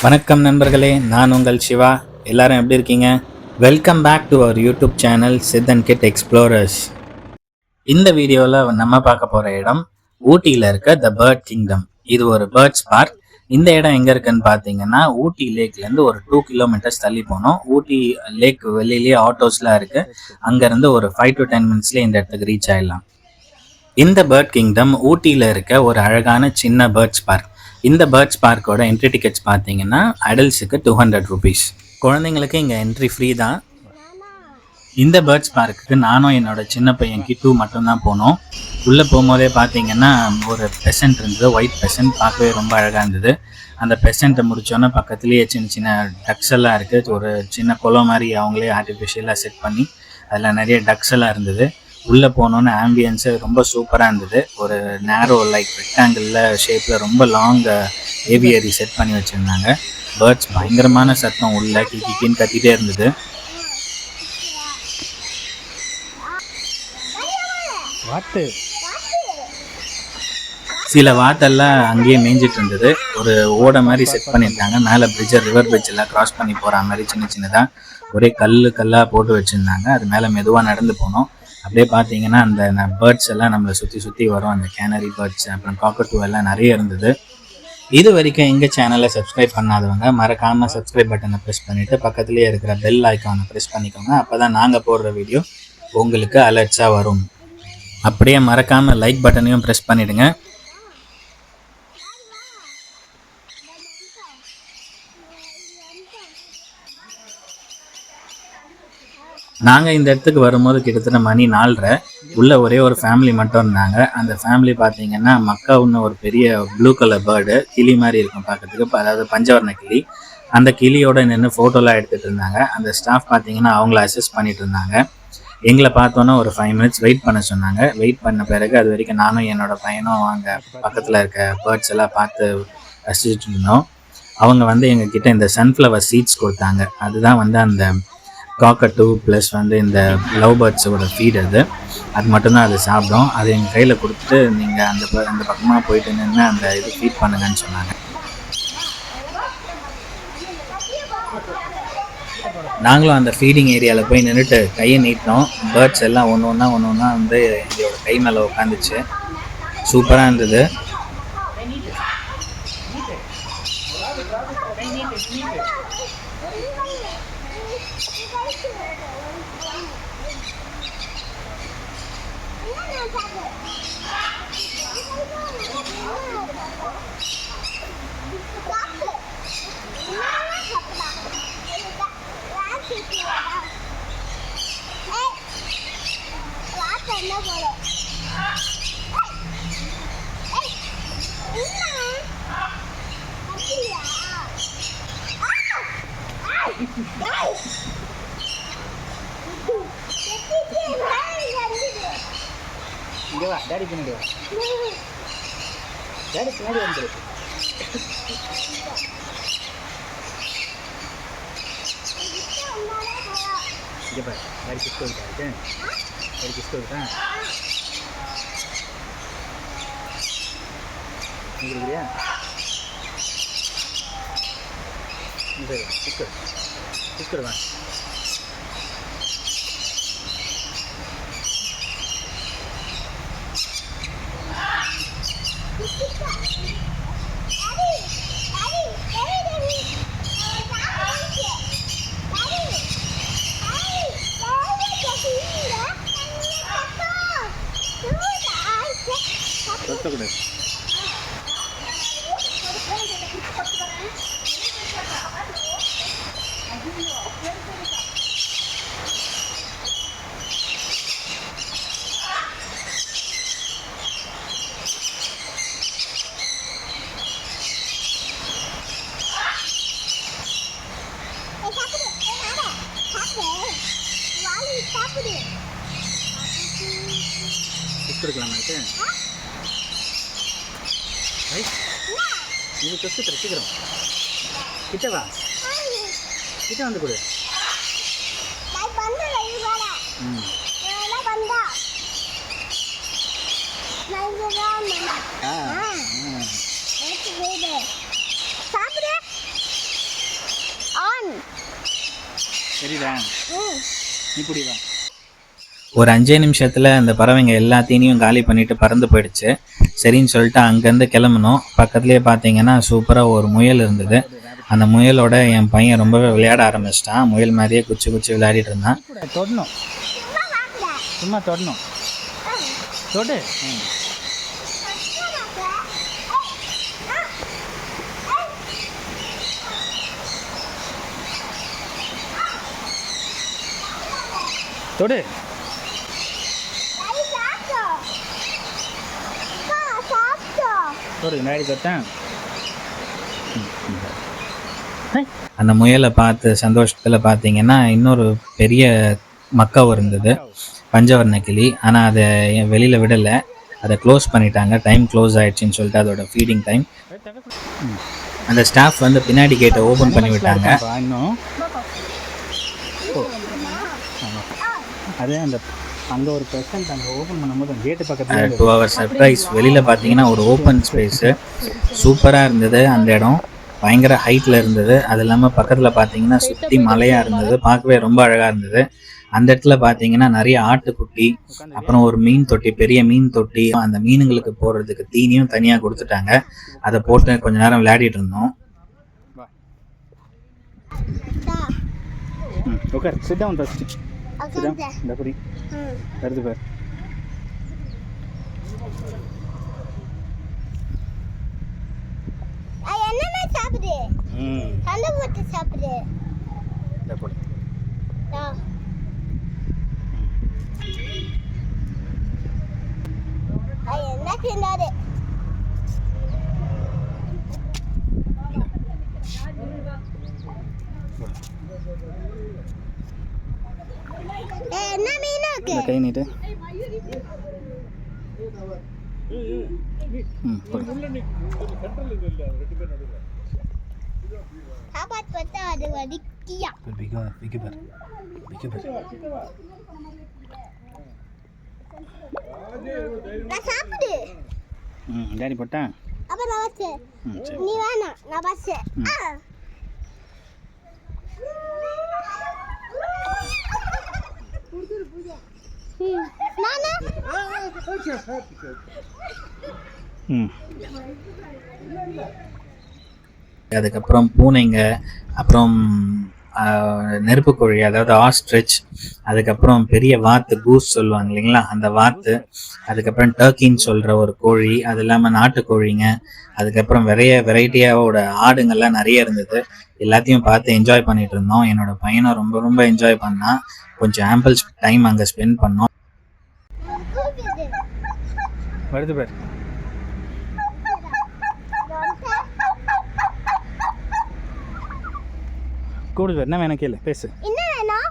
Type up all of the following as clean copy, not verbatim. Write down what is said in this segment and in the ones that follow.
வணக்கம் நண்பர்களே, நான் உங்கள் சிவா. எல்லாரும் எப்படி இருக்கீங்க? Welcome back to our YouTube channel Sid and Kid Explorers. இந்த வீடியோவில் நம்ம பார்க்க போகிற இடம் ஊட்டியில் இருக்க த பேர்ட் கிங்டம். இது ஒரு பேர்ட்ஸ் பார்க். இந்த இடம் எங்கே இருக்குன்னு பார்த்தீங்கன்னா, ஊட்டி லேக்லேருந்து ஒரு 2 கிலோமீட்டர்ஸ் தள்ளி போனோம். ஊட்டி லேக் வெளியிலேயே ஆட்டோஸ்லாம் இருக்குது. அங்கேருந்து ஒரு 5 to 10 மினிட்ஸ்லேயே இந்த இடத்துக்கு ரீச் ஆகிடலாம். இந்த பேர்ட் கிங்டம் ஊட்டியில் இருக்க ஒரு அழகான சின்ன பேர்ட்ஸ் பார்க். இந்த பேர்ட்ஸ் பார்க்கோட என்ட்ரி டிக்கெட்ஸ் பார்த்தீங்கன்னா அடல்ட்ஸுக்கு 200 ருபீஸ், குழந்தைங்களுக்கு இங்கே என்ட்ரி ஃப்ரீ தான். இந்த பேர்ட்ஸ் பார்க்குக்கு நானும் என்னோட சின்ன பையன் கிட்டு மட்டும்தான் போனோம். உள்ளே போகும்போதே பார்த்தீங்கன்னா ஒரு பெசன்ட் இருந்தது, ஒயிட் பெசன்ட். பார்க்கவே ரொம்ப அழகாக இருந்தது. அந்த பெசண்ட்டை முடித்தோன்னே பக்கத்துலேயே சின்ன சின்ன டக்ஸ் எல்லாம் இருக்குது. ஒரு சின்ன குளம் மாதிரி அவங்களே ஆர்டிஃபிஷியலாக செட் பண்ணி அதில் நிறைய டக்ஸ் எல்லாம் இருந்தது. உள்ளே போனோன்னு ஆம்பியன்ஸு ரொம்ப சூப்பராக இருந்தது. ஒரு நேரோ லைக் ரெக்டாங்கிளில் ஷேப்பில் ரொம்ப லாங் ஏவியரி செட் பண்ணி வச்சுருந்தாங்க. பேர்ட்ஸ் பயங்கரமான சத்தம், உள்ளே கிக்கின்னு கத்திகிட்டே இருந்தது. சில வாத்தெல்லாம் அங்கேயே மேய்ஞ்சிட்டு இருந்தது. ஒரு ஓடை மாதிரி செட் பண்ணியிருக்காங்க. மேலே ரிவர் பிரிட்ஜ் எல்லாம் கிராஸ் பண்ணி போகிற மாதிரி சின்ன சின்னதாக ஒரே கல்லாக போட்டு வச்சுருந்தாங்க. அது மேலே மெதுவாக நடந்து போனோம். அப்படியே பார்த்தீங்கன்னா அந்த பேர்ட்ஸ் எல்லாம் நம்மளை சுற்றி வரும். அந்த கேனரி பேர்ட்ஸ், அப்புறம் காக்கட்டூ எல்லாம் நிறைய இருந்தது. இது வரைக்கும் எங்கள் சேனலை சப்ஸ்கிரைப் பண்ணாதவங்க மறக்காமல் சப்ஸ்கிரைப் பட்டனை ப்ரெஸ் பண்ணிவிட்டு பக்கத்துலேயே இருக்கிற பெல் ஐக்கானை ப்ரெஸ் பண்ணிக்கோங்க. அப்போ தான் நாங்கள் போடுற வீடியோ உங்களுக்கு அலர்ட்ஸாக வரும். அப்படியே மறக்காமல் லைக் பட்டனையும் ப்ரெஸ் பண்ணிவிடுங்க. நாங்கள் இந்த இடத்துக்கு வரும்போது கிட்டத்தட்ட மணி 4:30. உள்ள ஒரே ஒரு ஃபேமிலி மட்டும் இருந்தாங்க. அந்த ஃபேமிலி பார்த்தீங்கன்னா மக்காவுன்னு ஒரு பெரிய ப்ளூ கலர் பேர்டு, கிளி மாதிரி இருக்கும் பார்க்கறதுக்கு, அதாவது பஞ்சவர்ண கிளி. அந்த கிளியோட நின்று ஃபோட்டோலாம் எடுத்துகிட்டு இருந்தாங்க. அந்த ஸ்டாஃப் பார்த்தீங்கன்னா அவங்கள அசஸ் பண்ணிட்டு இருந்தாங்க. எங்களை பார்த்தோன்னா ஒரு 5 மினிட்ஸ் வெயிட் பண்ண சொன்னாங்க. வெயிட் பண்ண பிறகு அது வரைக்கும் நானும் என்னோட பையனும் அங்கே பக்கத்தில் இருக்க பேர்ட்ஸ் எல்லாம் பார்த்து ரசிச்சுட்டு இருந்தோம். அவங்க எங்ககிட்ட இந்த சன்ஃப்ளவர் சீட்ஸ் கொடுத்தாங்க. அதுதான் அந்த காக்கட்டூ ப்ளஸ் இந்த லவ் பேர்ட்ஸோட ஃபீட். அது மட்டும்தான் அது சாப்பிடும். அது எங்கள் கையில் கொடுத்துட்டு நீங்கள் அந்த பக்கமாக போயிட்டு நின்று அந்த இது ஃபீட் பண்ணுங்கன்னு சொன்னாங்க. நாங்களும் அந்த ஃபீடிங் ஏரியாவில் போய் நின்றுட்டு கையை நீட்டினோம். பேர்ட்ஸ் எல்லாம் ஒன்று ஒன்றா எங்களோட கை மேலே உட்காந்துச்சு. சூப்பராக இருந்தது. இங்கே வா, டேடி பின்னாடி வா. டேடி பின்னாடி வந்துரு. இங்கே பாரு, டேடி கிஸ்கோ இருக்கா இருக்கு. டேடி கிஸ்கோ இருக்கா இருக்கிறியா? சரி, கிஸ்கோ தான். கொடுக்கலாமாக்கு இது தொட்டு தர சீக்கிரம் கிட்ட வா, கிட்ட வந்து கொடு. சாப்பிடு ஆன் சரிடா நீ புடிவா. ஒரு 5 நிமிஷத்தில் அந்த பறவைங்க எல்லா தீனியும் காலி பண்ணிட்டு பறந்து போயிடுச்சு. சரின்னு சொல்லிட்டு அங்கேருந்து கிளம்பணும். பக்கத்துலேயே பார்த்தீங்கன்னா சூப்பராக ஒரு முயல் இருந்தது. அந்த முயலோட என் பையன் ரொம்பவே விளையாட ஆரம்பிச்சிட்டான். முயல் மாதிரியே குச்சி குச்சி விளையாடிட்டு இருந்தான். தொடணும், சும்மா தொடணும், தொடு. தொடு அந்த முயலை பார்த்து சந்தோஷத்தில் பார்த்தீங்கன்னா இன்னொரு பெரிய மக்காவும் இருந்தது, பஞ்சவர்ண கிளி. ஆனால் அதை வெளியில் விடலை, அதை க்ளோஸ் பண்ணிட்டாங்க. டைம் க்ளோஸ் ஆகிடுச்சின்னு சொல்லிட்டு அதோட ஃபீடிங் டைம். அந்த ஸ்டாஃப் வந்து பின்னாடி கேட்டை ஓப்பன் பண்ணி விட்டாங்க. அதே அந்த அங்கே ஒரு பெர்சன்ட் அங்கே ஓப்பன் பண்ணும்போது கேட்டு பக்கத்தில் 2 hour சர்ப்ரைஸ். வெளியில் பார்த்தீங்கன்னா ஒரு ஓப்பன் ஸ்பேஸு சூப்பராக இருந்தது. அந்த இடம் பயங்கர ஹைட்டில் இருந்தது. அது இல்லாமல் பக்கத்தில் பார்த்தீங்கன்னா சுற்றி மலையாக இருந்தது. பார்க்கவே ரொம்ப அழகாக இருந்தது. அந்த இடத்துல பார்த்தீங்கன்னா நிறைய ஆட்டுக்குட்டி, அப்புறம் ஒரு மீன் தொட்டி, பெரிய மீன் தொட்டி. அந்த மீனுங்களுக்கு போடுறதுக்கு தீனியும் தனியாக கொடுத்துட்டாங்க. அதை போட்டு கொஞ்ச நேரம் விளையாடிட்டு இருந்தோம். Okay, sit down first. இந்த புடி வருது பார். என்னமா சாப்பிடு, சண்டை போட்டு சாப்பிடு. இந்த புடி என்ன தின்னாரு. என்ன மீன் இருக்கு? கை நீட்டு. சாப்பாடு பார்த்தா அது வடிக்கியா. நான் சாப்பிடு. டாடி போட்டா அப்ப நான் வச்சே. நீ வேணாம், நான் வச்சே. அதுக்கப்புறம் பூனைங்க, அப்புறம் நெருப்புக்கோழி, அதாவது ஆஸ்ட்ரிச், அதுக்கப்புறம் பெரிய வாத்து, கூஸ் சொல்லுவாங்க இல்லைங்களா, அந்த வாத்து, அதுக்கப்புறம் டர்க்கின்னு சொல்கிற ஒரு கோழி, அது இல்லாமல் நாட்டுக்கோழிங்க, அதுக்கப்புறம் வெரைட்டியாவோட ஆடுங்கள்லாம் நிறைய இருந்தது. எல்லாத்தையும் பார்த்து என்ஜாய் பண்ணிட்டு இருந்தோம். என்னோட பையனை ரொம்ப ரொம்ப என்ஜாய் பண்ணான். கொஞ்சம் ஆம்பிள் டைம் அங்கே ஸ்பெண்ட் பண்ணோம். வருது பேர் கூடுது. என்ன வேணும் கேளு, பேசு. என்ன வேணும்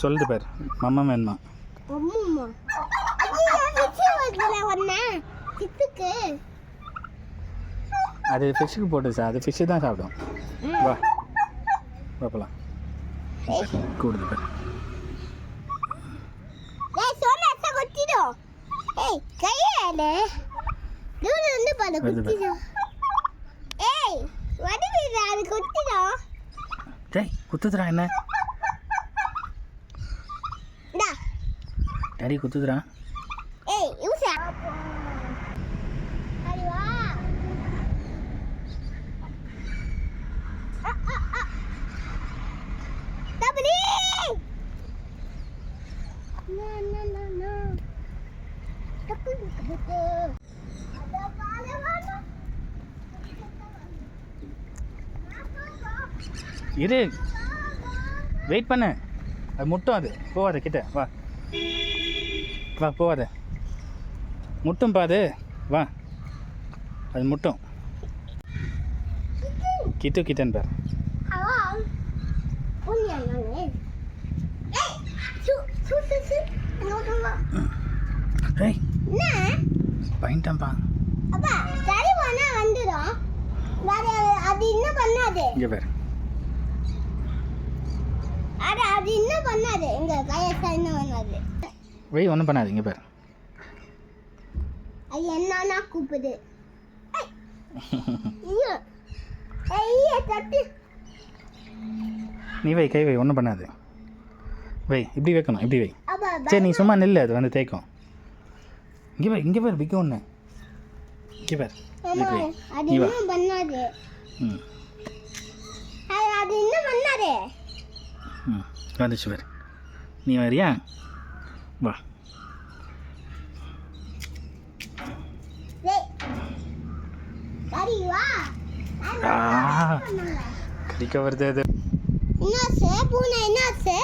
சொல்லுது பேர். மம்மா வேணுமா? அம்மா அது ஃபிஷ்ஷுக்கு போட்டு சார், அது ஃபிஷ்ஷு தான் சாப்பிடும். வா பார்க்கலாம். கூடுது பேர். குத்துதுரா, என்ன டாடி குத்துதுரா. இரு, வெயிட் பண்ணு. அது முட்டும், அது போவாத கிட்ட. வா வா, போவாத, முட்டும் பாது. வா, அது முட்டும். கிட்டன்னு பாரு. பயன்ட்டான்பா. இங்க பாரு. அது என்ன பண்ணாது, எங்க கையசா என்ன பண்ணாது. வெய், ஒன்றும் பண்ணாது. இங்கே பாரு. அது என்னன்னா கூப்பிடு. ஐயோ ஐயோ தட்டு. நீ வை, கை வை, ஒன்றும் பண்ணாது. வை, இப்படி வைக்கணும், இப்படி வை. அப்பா சரி நீ சும்மா நில்லு, அது வந்து தேய்க்கும். இங்கே பாரு பிக்க ஒன்று. இங்கே பாரு, அம்மா அது இன்னும் பண்ணாதே. அது இன்னும் பண்ணாதே. வந்துச்சு பாரு. நீ வரியா? வா. சரி வா. கடிக்க வருது அது. என்னாச்சு பூனை, என்னாச்சு?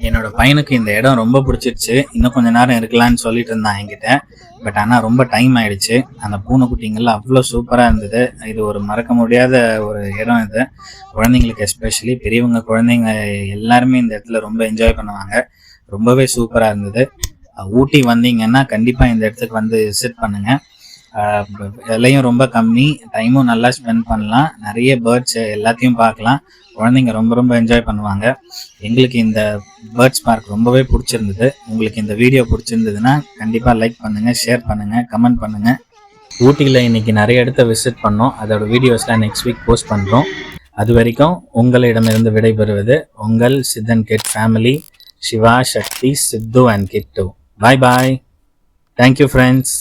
என்னோட பையனுக்கு இந்த இடம் ரொம்ப பிடிச்சிருச்சு. இன்னும் கொஞ்ச நேரம் இருக்கலான்னு சொல்லிட்டு இருந்தான் என்கிட்ட. பட் ஆனால் ரொம்ப டைம் ஆயிடுச்சு. அந்த பூனைக்குட்டிங்கெல்லாம் அவ்வளோ சூப்பராக இருந்தது. இது ஒரு மறக்க முடியாத ஒரு இடம் இது. குழந்தைங்களுக்கு எஸ்பெஷலி, பெரியவங்க குழந்தைங்க எல்லாருமே இந்த இடத்துல ரொம்ப என்ஜாய் பண்ணுவாங்க. ரொம்பவே சூப்பராக இருந்தது. ஊட்டி வந்தீங்கன்னா கண்டிப்பாக இந்த இடத்துக்கு வந்து விசிட் பண்ணுங்கள். விலையும் ரொம்ப கம்மி, டைமும் நல்லா ஸ்பெண்ட் பண்ணலாம். நிறைய பேர்ட்ஸ் எல்லாத்தையும் பார்க்கலாம். குழந்தைங்க ரொம்ப ரொம்ப என்ஜாய் பண்ணுவாங்க. எங்களுக்கு இந்த பேர்ட்ஸ் பார்க் ரொம்பவே பிடிச்சிருந்தது. உங்களுக்கு இந்த வீடியோ பிடிச்சிருந்ததுன்னா கண்டிப்பாக லைக் பண்ணுங்கள், ஷேர் பண்ணுங்கள், கமெண்ட் பண்ணுங்கள். ஊட்டியில் இன்றைக்கி நிறைய இடத்த விசிட் பண்ணோம். அதோட வீடியோஸ்லாம் நெக்ஸ்ட் வீக் போஸ்ட் பண்ணுறோம். அது வரைக்கும் உங்களிடமிருந்து விடைபெறுவது உங்கள் Siddhan kid family, Siva, Sakthi, Sidhu and Kittu. Bye bye. Thank you friends.